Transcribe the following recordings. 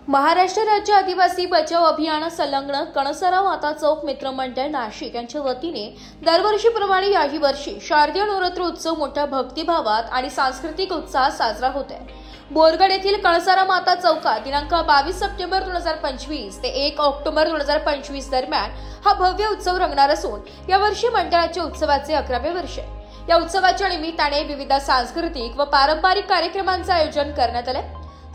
महाराष्ट्र राज्य आदिवासी बचाव अभियान संलग्न कणसराव माता चौक मित्रमंडळ नाशिक यांच्या वतीने दरवर्षीप्रमाणे याही वर्षी शारदीय नवरात्र उत्सव मोठ्या भक्तिभावात आणि सांस्कृतिक उत्साहात साजरा होत आहे। बोरगड येथील कणसराव माता चौकात दिनांक 22 सप्टेंबर 2025 ते 1 ऑक्टोबर 2025 दरम्यान हा भव्य उत्सव रंगणार असून यावर्षी मंडळाच्या उत्सवाचे 11वे वर्ष आहे। या उत्सवाच्या निमित्ताने विविध सांस्कृतिक व पारंपरिक कार्यक्रमांचे आयोजन करण्यात आले।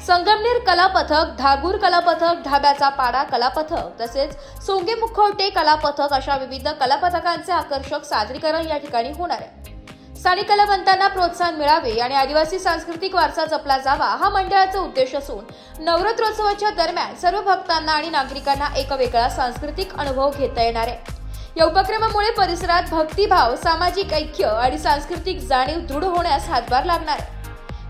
संगमनेर कला पथक, धागूर कला पथक, ढाब्याचा पाडा कला पथक तसेच सोंगे मुखवटे कला पथक अशा विविध कला पथकांचे आकर्षक सादरीकरण या ठिकाणी होणार आहे। स्थानिक कलावंतांना प्रोत्साहन मिळावे आणि आदिवासी सांस्कृतिक वारसा जपला जावा हा मंडळाचा उद्देश असून नवरात्रोत्सवाच्या दरम्यान सर्व भक्तांना आणि नागरिकांना एक वेगळा सांस्कृतिक अनुभव घेता येणार आहे। या उपक्रमामुळे परिसरात भक्तिभाव, सामाजिक ऐक्य आणि सांस्कृतिक जाणीव दृढ होण्यास हातभार लागणार आहे।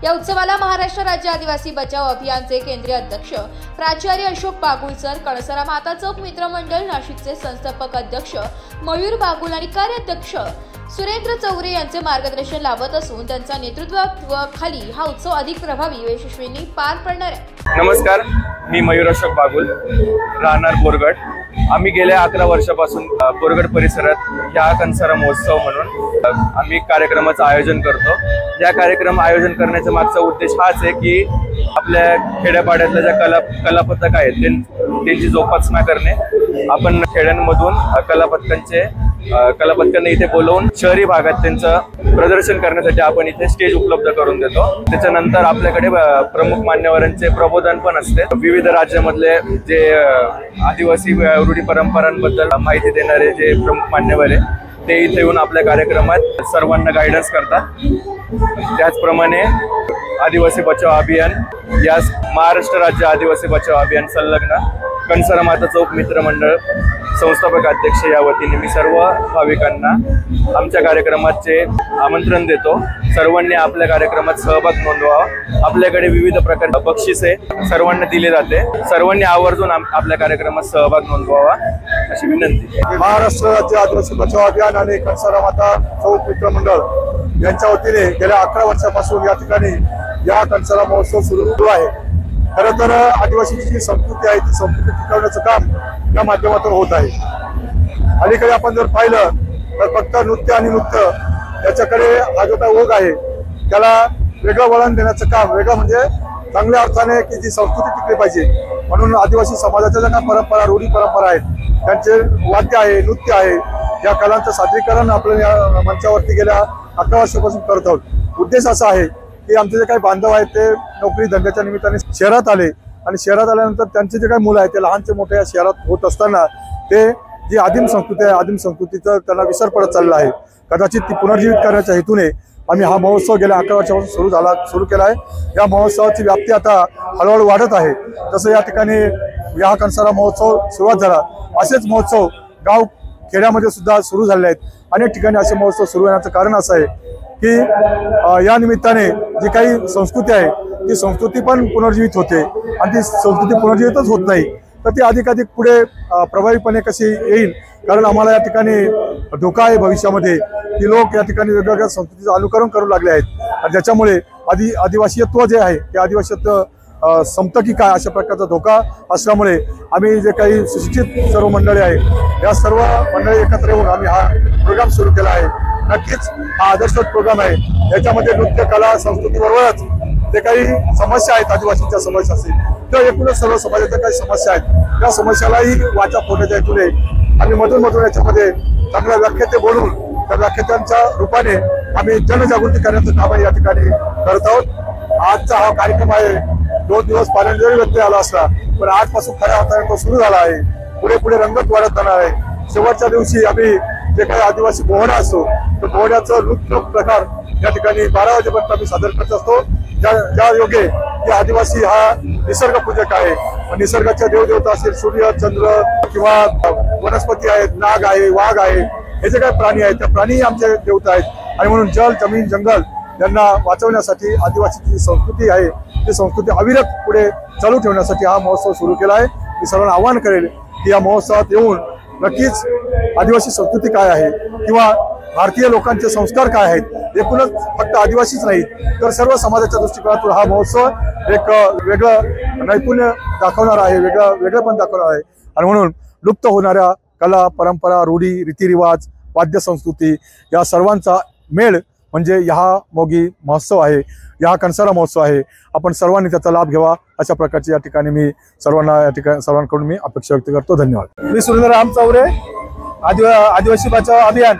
या उत्सवाला महाराष्ट्र राज्य आदिवासी बचाव अभियानचे केंद्रीय अध्यक्ष प्राचार्य अशोक बागुलसर, कणसराव माता चौक मित्रमंडळ नाशिकचे संस्थापक अध्यक्ष मयूर बागुल आणि कार्याध्यक्ष सुरेंद्र चौरे यांचे मार्गदर्शन लाभत असून त्यांच्या नेतृत्वाखाली हा उत्सव अधिक प्रभावी व यशस्वीने पार पडणार आहे। नमस्कार, मी मयूर अशोक बागुल, राहणार बोरगड। आम्ही गेल्या 11 वर्षापासून बोरगड परिसरात या कणसराव महोत्सव म्हणून आम्ही कार्यक्रमाचं आयोजन करतो। या कार्यक्रम आयोजन करण्याचा मागचा उद्देश हाच आहे की आपल्या खेड्यापाड्यातल्या ज्या कला पथक आहेत त्यांची जोपासना करणे। आपण खेड्यांमधून कलापथकांना इथे बोलवून शहरी भागात त्यांचं प्रदर्शन करण्यासाठी आपण इथे स्टेज उपलब्ध करून देतो। त्याच्यानंतर आपल्याकडे प्रमुख मान्यवरांचे प्रबोधन पण असते। विविध राज्यामधले जे आदिवासी रूढी परंपरांबद्दल माहिती देणारे जे प्रमुख मान्यवर आहे ते इथे येऊन आपल्या कार्यक्रमात सर्वांना गायडन्स करतात। त्याचप्रमाणे आदिवासी बचाव अभियान या महाराष्ट्र राज्य आदिवासी बचाव अभियान संलग्न कणसराव माता चौक मित्रमंडळ संस्थापक अध्यक्ष या वतीने मी सर्व भाविकांना आमच्या कार्यक्रमाचे आमंत्रण देतो। सर्वांनी आपल्या कार्यक्रमात सहभाग नोंदवावा। आपल्याकडे विविध प्रकारचे बक्षिसे सर्वांना दिले जाते। सर्वांनी आवर्जून आपल्या कार्यक्रमात सहभाग नोंदवावा अशी विनंती। महाराष्ट्र राज्य आदिवासी बचाव अभियान आणि कणसराव माता चौक मित्रमंडळ यांच्या वतीने गेल्या 11 वर्षापासून या ठिकाणी या कणसराव महोत्सव सुरू आहे। खरं तर आदिवासीची जी संस्कृती आहे ती संस्कृती टिकवण्याचं काम या माध्यमातून होत आहे। अलीकडे आपण जर पाहिलं तर फक्त नृत्य आणि नृत्य याच्याकडे हा जो काही ओघ आहे त्याला वेगळं वळण देण्याचं काम, वेगळं म्हणजे चांगल्या अर्थाने की जी संस्कृती टिकली पाहिजे म्हणून आदिवासी समाजाच्या ज्या काही परंपरा, रूढी परंपरा आहेत त्यांचे वाद्य आहे, नृत्य आहे, या कलांचं सादरीकरण आपण या मंचावरती गेल्या 11 वर्षापासून करत आहोत। उद्देश असा आहे की आमचे जे काही बांधव आहेत ते नोकरी धंद्याच्या निमित्ताने शहरात आले आणि शहरात आल्यानंतर त्यांचे जे काही मुलं आहेत ते लहानचे मोठे या शहरात होत असताना ते जी आदिम संस्कृती आहे, आदिम संस्कृतीचा त्यांना विसर पडत चालला आहे। कदाचित ती पुनर्जीवित करण्याच्या हेतूने आम्ही हा महोत्सव गेल्या 11 वर्षापासून सुरू केला आहे। या महोत्सवाची व्याप्ती आता हळूहळू वाढत आहे। तसं या ठिकाणी या कणसराव महोत्सव सुरुवात झाला, असेच महोत्सव गाव खेड्यामध्ये सुद्धा सुरू झाले आहेत। अनेक ठिकाणी असे महोत्सव सुरू होण्याचं कारण असं आहे की या निमित्ताने जी काही संस्कृती आहे ती संस्कृती पण पुनर्जीवित होते आणि ती संस्कृती पुनर्जीवितच होत नाही तर ती अधिकाधिक पुढे प्रभावीपणे कशी येईल। कारण आम्हाला या ठिकाणी धोका आहे भविष्यामध्ये की लोक या ठिकाणी वेगवेगळ्या संस्कृतीचं अनुकरण करू लागले आहेत आणि ज्याच्यामुळे आदिवासीत्व जे आहे ते आदिवासीत्व संपतं की काय अशा प्रकारचा धोका असल्यामुळे आम्ही जे काही सुशिक्षित सर्व मंडळी आहे या सर्व मंडळी एकत्र येऊन आम्ही हा प्रोग्राम सुरू केला आहे। नक्कीच हा आदर्श प्रोग्राम आहे। याच्यामध्ये नृत्य, कला, संस्कृतीबरोबरच जे काही समस्या आहेत आदिवासींच्या समस्या असतील किंवा एकूणच सर्व समाजाच्या काही समस्या आहेत त्या समस्यालाही वाचा फोडण्याच्या हेतूने आम्ही मधून याच्यामध्ये चांगल्या व्याख्याते बोलून त्या व्याख्यात्यांच्या रूपाने आम्ही जनजागृती करण्याचं काम या ठिकाणी करत आहोत। आजचा हा कार्यक्रम आहे, 2 दिवस पाण्याने जरी व्यत्यय आला असला पण आजपासून खऱ्या अर्थाने तो सुरू झाला आहे। पुढे रंगत वाढत जाणार आहे। शेवटच्या दिवशी आम्ही जे काही आदिवासी बोहणा असतो तर बोहण्याचं नृत्य प्रकार या ठिकाणी 12 वाजेपर्यंत आम्ही सादर करत असतो। ज्या योगे की आदिवासी हा निसर्ग पूजक आहे। निसर्गाच्या देवदेवता असेल, सूर्य, चंद्र किंवा वनस्पती आहेत, नाग आहे, वाघ आहे, हे जे काही प्राणी आहेत त्या प्राणी आमचे देवता आहेत आणि म्हणून जल, जमीन, जंगल यांना वाचवण्यासाठी आदिवासीची संस्कृती आहे ती संस्कृती अविरत पुढे चालू ठेवण्यासाठी हा महोत्सव सुरू केला आहे। मी सर्वांना आवाहन करेल की या महोत्सवात येऊन नक्कीच आदिवासी संस्कृती काय आहे किंवा भारतीय लोकांचे संस्कार काय आहेत, एकूणच फक्त आदिवासीच नाही तर सर्व समाजाच्या दृष्टिकोनातून हा महोत्सव एक वेगळं नैपुण्य दाखवणार आहे, वेगळेपण दाखवणार आहे. आणि म्हणून लुप्त होणाऱ्या कला, परंपरा, रूढी, रीतिरिवाज, वाद्य संस्कृती या सर्वांचा मेळ म्हणजे हा मोगी महोत्सव आहे, हा कणसारा महोत्सव आहे. आपण सर्वांनी त्याचा लाभ घ्यावा अशा प्रकारची या ठिकाणी मी सर्वांकडून मी अपेक्षा व्यक्त करतो. धन्यवाद. मी सुरेंद्र राम चौरे, आदिवासी बचाव अभियान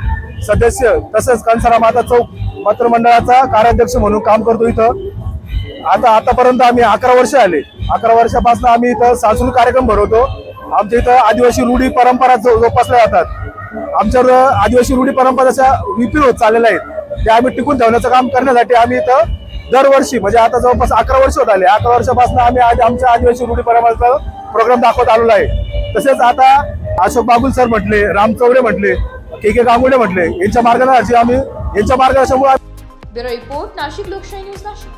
सदस्य तसेच कणसारा माता चौक मित्रमंडळाचा कार्याध्यक्ष म्हणून काम करतो इथं. आतापर्यंत आम्ही 11 वर्ष आले. 11 वर्षापासून आम्ही इथं सांस्कृतिक कार्यक्रम भरवतो. आमच्या इथं आदिवासी रूढी परंपरा जोपासल्या जातात. आमच्यावर आदिवासी रूढी परंपरा विपील होत चाललेल्या आहेत, ते आम्ही टिकून ठेवण्याचं काम करण्यासाठी आम्ही इथं दरवर्षी म्हणजे आता जवळपास 11 वर्ष होत आले. 11 वर्षापासून आम्ही आमच्या आदिवासी रूढी परंपरेचा प्रोग्राम दाखवत आलेलो आहे. तसेच आता अशोक बागुल सर म्हटले, राम चौरे म्हटले, के गांगुडे म्हटले, यांच्या मार्गदर्शनामुळे ब्युरो रिपोर्ट, नाशिक लोकशाही न्यूज, नाशिक.